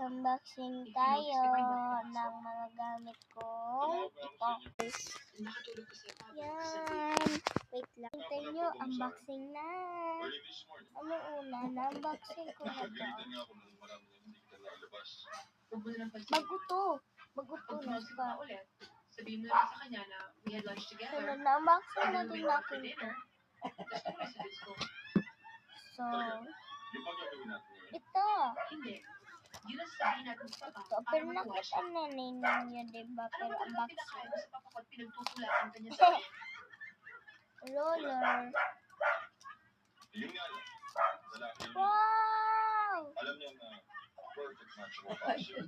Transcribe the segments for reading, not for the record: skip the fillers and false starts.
Mag-unboxing tayo ng mga gamit kong ito. Yan. Wait lang. Hintayin nyo, unboxing na. Ano una? Na-unboxing ko na to. Bago to. Bago to na pa. Sabihin mo naman sa kanya na we had lunch together. So, na-unboxing na din natin ito. So, ito. Hindi. Yun ang sabihin natin sa papa. Ito, pero nakita na ninyo, diba? Pero unboxing. Pinagtutulakan ka niya sa akin. Roller. Yun nga lang. Wow! Alam niya na perfect match mo para siya.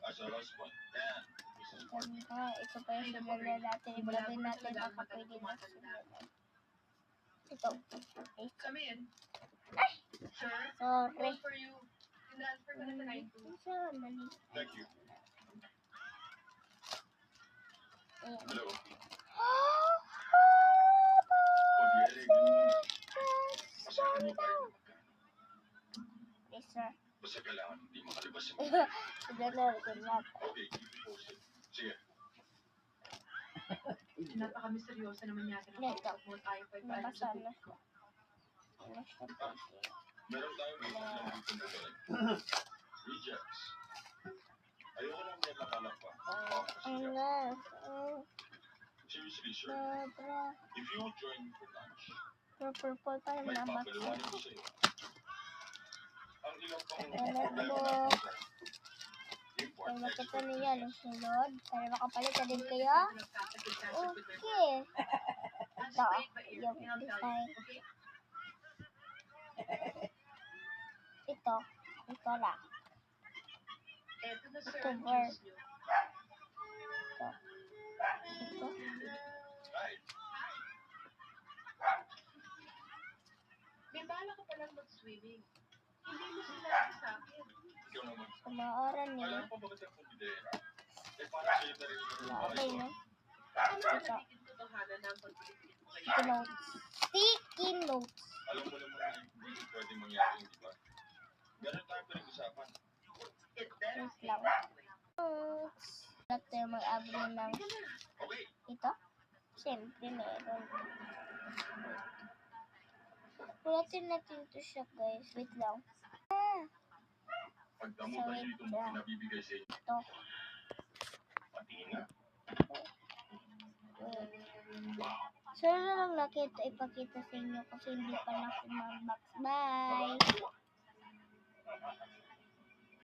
As a husband, Dan. Ganda. Ito pa yung sulalan natin. Ilagay natin baka pwede na sulalan. Ito. Ay, Come in. Sir, sorry. call for you. Transfer ka na sa 92. Saan? Mali. Thank you. Ayan. Hello. Oh! Pag-iari, masakan niyo kayo ng magkano. Yes, sir. Basta kailangan hindi makalabas yung Sulalan ko lahat. Okay, keep it posted. Sige. Napaka-misteryosa naman yata ng Ito. kausap mo tayo pa Nabasa na. Meron tayong mga lang dito na galing. Rejects. Ayoko lang may makalap pa. Ang na. Seriously, sir. Sobra. If you would join me for lunch, Purple pa rin may na box. papaliwanag ko sa'yo. Ang ilang pang Alam mo. Kaya makita niya ang sunod. Para makapalit na din kayo. Okay. Ito. Yung design. Ito. Ito lang. Eto na sir, Ito, ang bar. juice nyo. Ito. Ito. Hi. May bala ka palang mag-swimming. Hindi mo sinabi sa akin. Ikaw naman. Kumaaran Alam nila. mo bakit ang pumideen? Eh, para sa'yo na rin yung Okay na. Ano Ito. ang nagiging totohanan ng pagpilitin mo kayo? Sticky notes. Sticky notes. Alam mo naman na hindi pwede mangyari, di ba? Meron tayong pinag-usapan. It better Wait lang. Notes. Lahat tayo mag-abri ng Okay. ito. Siyempre meron. Pulatin natin ito siya, guys. Wait lang. Pagdamo So, ba wait dito mo lang. pinabibigay sa inyo? Ito. Patingin nga. So, na lang nakita, ipakita sa inyo kasi hindi pa na unbox. Bye!